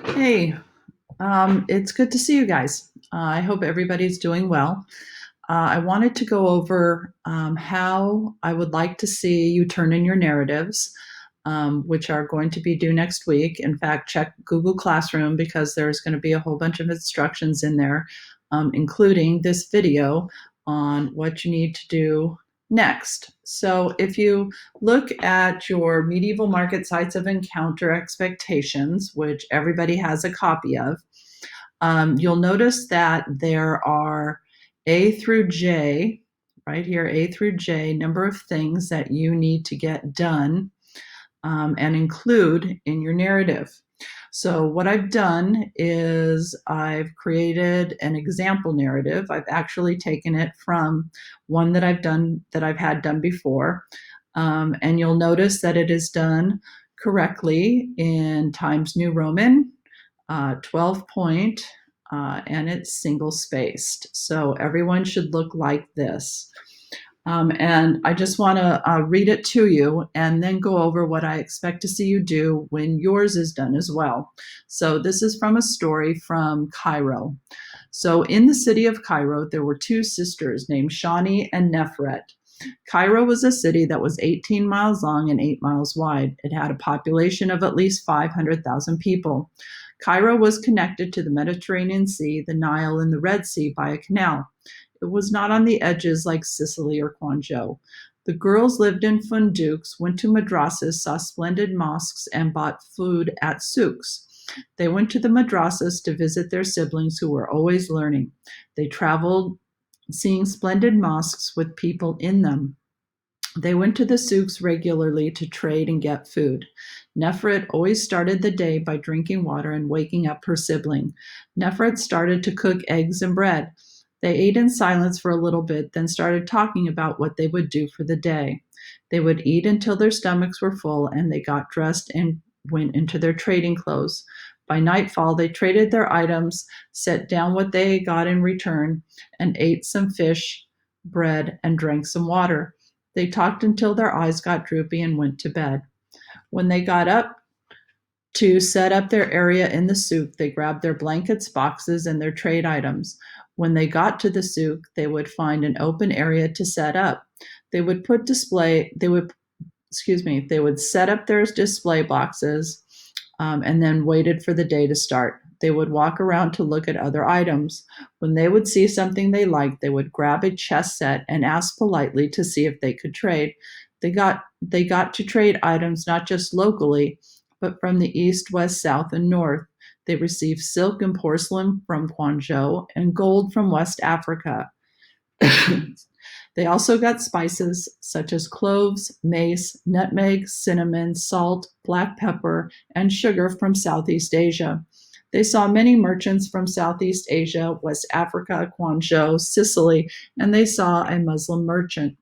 Hey, it's good to see you guys. I hope everybody's doing well. I wanted to go over how I would like to see you turn in your narratives, which are going to be due next week. In fact, check Google Classroom because there's going to be a whole bunch of instructions in there, including this video on what you need to do next. So if you look at your medieval market sites of encounter expectations, which everybody has a copy of, you'll notice that there are A through J, right here, A through J, number of things that you need to get done and include in your narrative. So what I've done is I've created an example narrative. I've actually taken it from one that I've had done before. And you'll notice that it is done correctly in Times New Roman, 12 point, and it's single spaced. So everyone should look like this. And I just want to read it to you and then go over what I expect to see you do when yours is done as well. So this is from a story from Cairo. So in the city of Cairo, there were two sisters named Shani and Nefret. Cairo was a city that was 18 miles long and 8 miles wide. It had a population of at least 500,000 people. Cairo was connected to the Mediterranean Sea, the Nile, and the Red Sea by a canal. It was not on the edges like Sicily or Guangzhou. The girls lived in funduks, went to madrasas, saw splendid mosques, and bought food at souks. They went to the madrasas to visit their siblings who were always learning. They traveled, seeing splendid mosques with people in them. They went to the souks regularly to trade and get food. Nefret always started the day by drinking water and waking up her sibling. Nefret started to cook eggs and bread. They ate in silence for a little bit, then started talking about what they would do for the day. They would eat until their stomachs were full, and they got dressed and went into their trading clothes. By nightfall, they traded their items, set down what they got in return, and ate some fish, bread, and drank some water. They talked until their eyes got droopy and went to bed. When they got up to set up their area in the souk, they grabbed their blankets, boxes, and their trade items. When they got to the souk, they would find an open area to set up. They would put display, they would, excuse me, they would set up their display boxes and then waited for the day to start. They would walk around to look at other items. When they would see something they liked, they would grab a chess set and ask politely to see if they could trade. They got to trade items not just locally, but from the east, west, south, and north. They received silk and porcelain from Guangzhou and gold from West Africa. They also got spices such as cloves, mace, nutmeg, cinnamon, salt, black pepper, and sugar from Southeast Asia. They saw many merchants from Southeast Asia, West Africa, Guangzhou, Sicily, and they saw a Muslim merchant.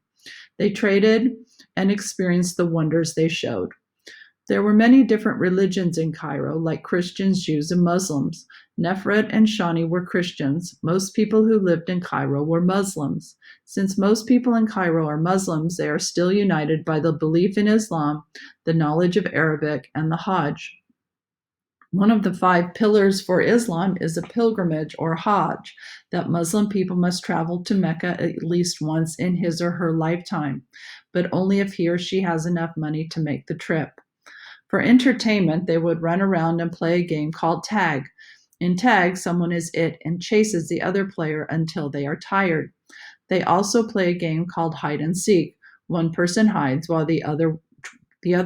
They traded and experienced the wonders they showed. There were many different religions in Cairo, like Christians, Jews, and Muslims. Nefret and Shani were Christians. Most people who lived in Cairo were Muslims. Since most people in Cairo are Muslims, they are still united by the belief in Islam, the knowledge of Arabic, and the Hajj. One of the 5 pillars for Islam is a pilgrimage or Hajj that Muslim people must travel to Mecca at least once in his or her lifetime, but only if he or she has enough money to make the trip. For entertainment, they would run around and play a game called tag. In tag, someone is it and chases the other player until they are tired. They also play a game called hide and seek. One person hides while the other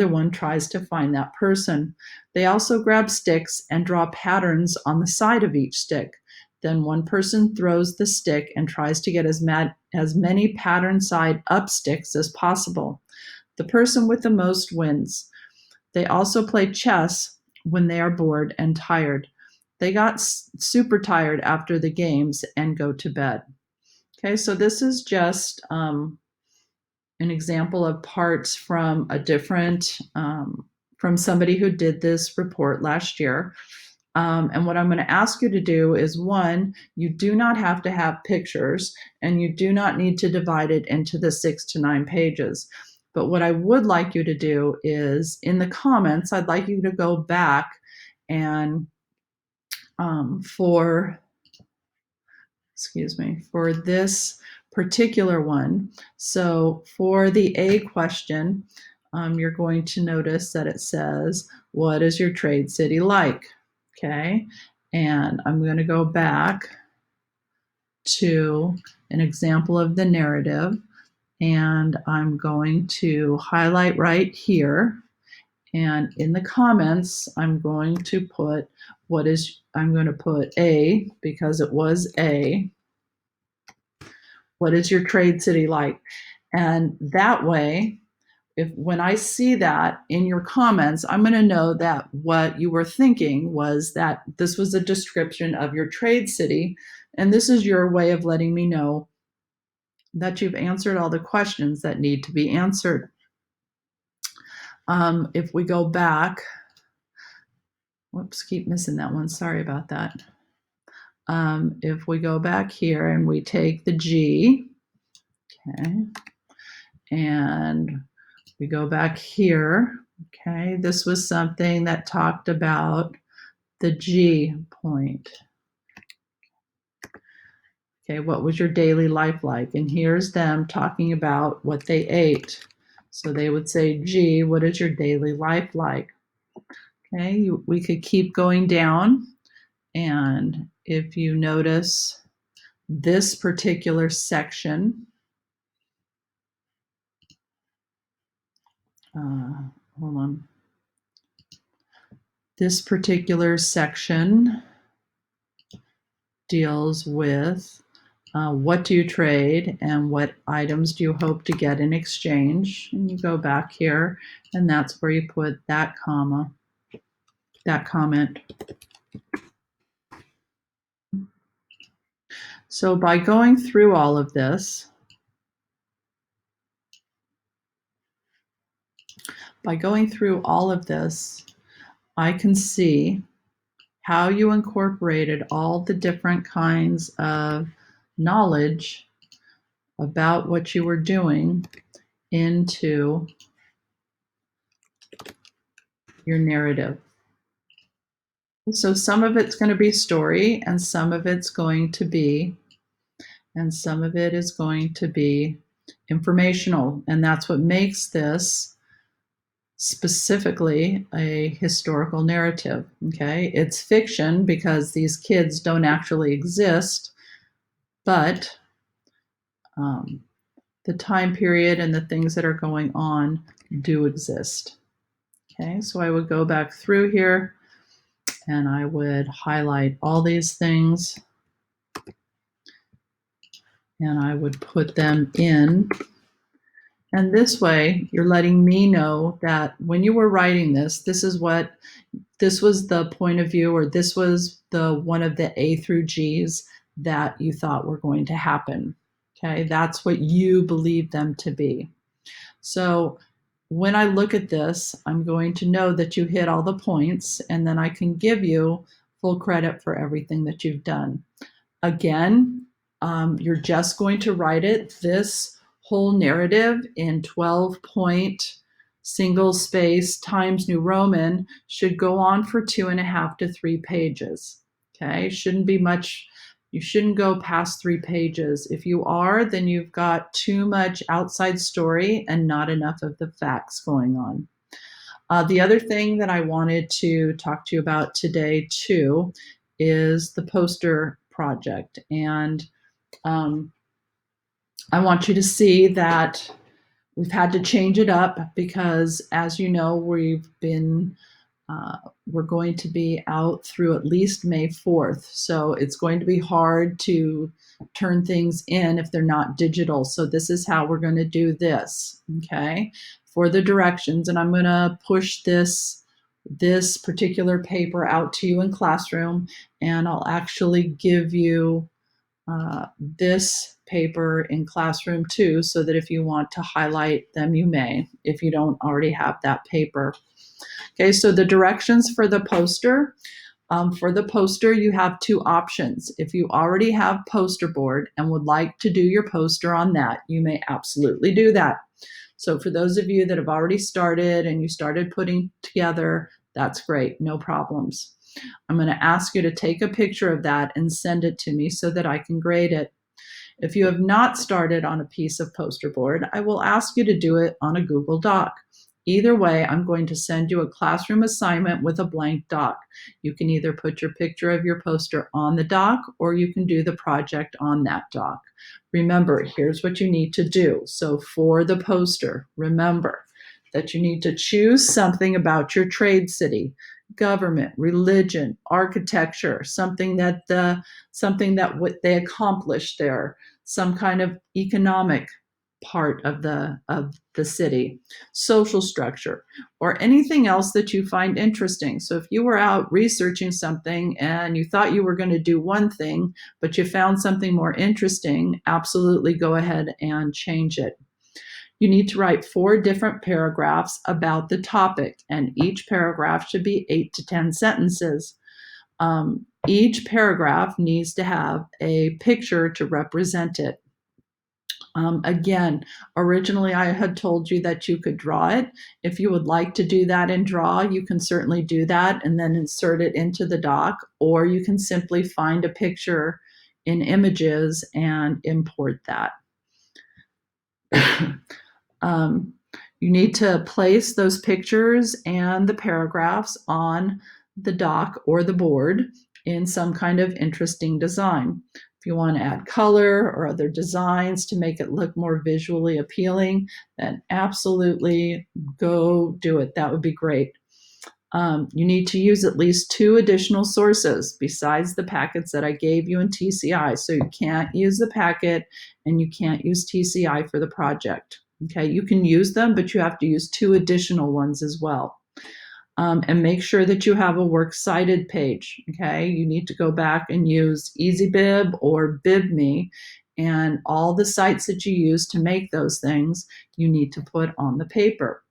one tries to find that person. They also grab sticks and draw patterns on the side of each stick. Then one person throws the stick and tries to get as many pattern side up sticks as possible. The person with the most wins. They also play chess when they are bored and tired. They got super tired after the games and go to bed. Okay, so this is just an example of parts from a different, from somebody who did this report last year. And what I'm going to ask you to do is, one, you do not have to have pictures and you do not need to divide it into the 6 to 9 pages. But what I would like you to do is in the comments, I'd like you to go back and for this particular one. So for the A question, you're going to notice that it says, what is your trade city like? Okay, and I'm going to go back to an example of the narrative, and I'm going to highlight right here. And in the comments, I'm going to put A, because it was A. What is your trade city like? And that way, when I see that in your comments, I'm going to know that what you were thinking was that this was a description of your trade city. And this is your way of letting me know that you've answered all the questions that need to be answered. If we go back, whoops, keep missing that one. Sorry about that. If we go back here and we take the G, okay, and we go back here, okay, this was something that talked about the G point. Okay, what was your daily life like? And here's them talking about what they ate. So they would say, G, what is your daily life like? Okay, we could keep going down. And if you notice this particular section, hold on. This particular section deals with what do you trade and what items do you hope to get in exchange? And you go back here, and that's where you put that comma, that comment. So by going through all of this, I can see how you incorporated all the different kinds of knowledge about what you were doing into your narrative. So some of it's going to be story, and some of it is going to be informational. And that's what makes this specifically a historical narrative. Okay, it's fiction because these kids don't actually exist, but the time period and the things that are going on do exist. Okay, so I would go back through here and I would highlight all these things and I would put them in. And this way, you're letting me know that when you were writing this, this was the point of view, or this was the one of the A through G's that you thought were going to happen. Okay, that's what you believe them to be. So when I look at this, I'm going to know that you hit all the points, and then I can give you full credit for everything that you've done. Again, you're just going to write this whole narrative in 12-point single space Times New Roman, should go on for 2.5 to 3 pages. Okay, shouldn't be much. You shouldn't go past 3 pages. If you are, then you've got too much outside story and not enough of the facts going on. The other thing that I wanted to talk to you about today too is the poster project. And I want you to see that we've had to change it up because, as you know, we're going to be out through at least May 4th. So it's going to be hard to turn things in if they're not digital. So this is how we're going to do this, okay, for the directions. And I'm going to push this particular paper out to you in classroom, and I'll actually give you this paper in classroom too, so that if you want to highlight them, you may, if you don't already have that paper. Okay, so the directions for the poster. For the poster, you have 2 options. If you already have poster board and would like to do your poster on that, you may absolutely do that. So for those of you that have already started and you started putting together That's great, no problems. I'm going to ask you to take a picture of that and send it to me so that I can grade it. If you have not started on a piece of poster board, I will ask you to do it on a Google Doc. Either way, I'm going to send you a classroom assignment with a blank doc. You can either put your picture of your poster on the doc or you can do the project on that doc. Remember, here's what you need to do. So for the poster, remember that you need to choose something about your trade city, government, religion, architecture, something that what they accomplished there, some kind of economic part of the city, social structure, or anything else that you find interesting. So if you were out researching something and you thought you were going to do one thing, but you found something more interesting, absolutely go ahead and change it. You need to write 4 different paragraphs about the topic, and each paragraph should be 8 to 10 sentences. Each paragraph needs to have a picture to represent it. Again, originally I had told you that you could draw it. If you would like to do that and draw, you can certainly do that and then insert it into the doc, or you can simply find a picture in images and import that. You need to place those pictures and the paragraphs on the doc or the board in some kind of interesting design. If you want to add color or other designs to make it look more visually appealing, then absolutely go do it. That would be great. You need to use at least 2 additional sources besides the packets that I gave you in TCI. So you can't use the packet and you can't use TCI for the project. Okay, you can use them, but you have to use 2 additional ones as well. And make sure that you have a works cited page. Okay, you need to go back and use EasyBib or BibMe, and all the sites that you use to make those things, you need to put on the paper.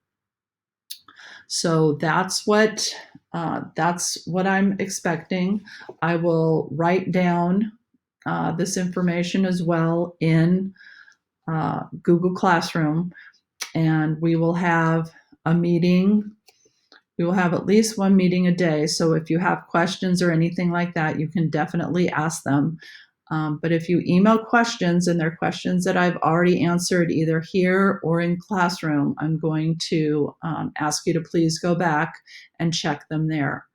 So that's what I'm expecting. I will write down this information as well in Google Classroom, and we will have a meeting. We will have at least one meeting a day. So if you have questions or anything like that, you can definitely ask them. But if you email questions and they're questions that I've already answered either here or in Classroom, I'm going to ask you to please go back and check them there.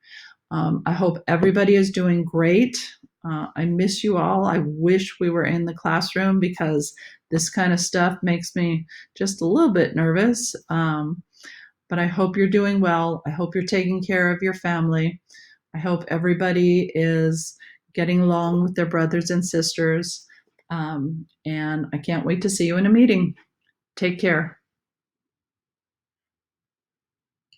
I hope everybody is doing great. I miss you all. I wish we were in the classroom because this kind of stuff makes me just a little bit nervous. But I hope you're doing well. I hope you're taking care of your family. I hope everybody is getting along with their brothers and sisters. And I can't wait to see you in a meeting. Take care.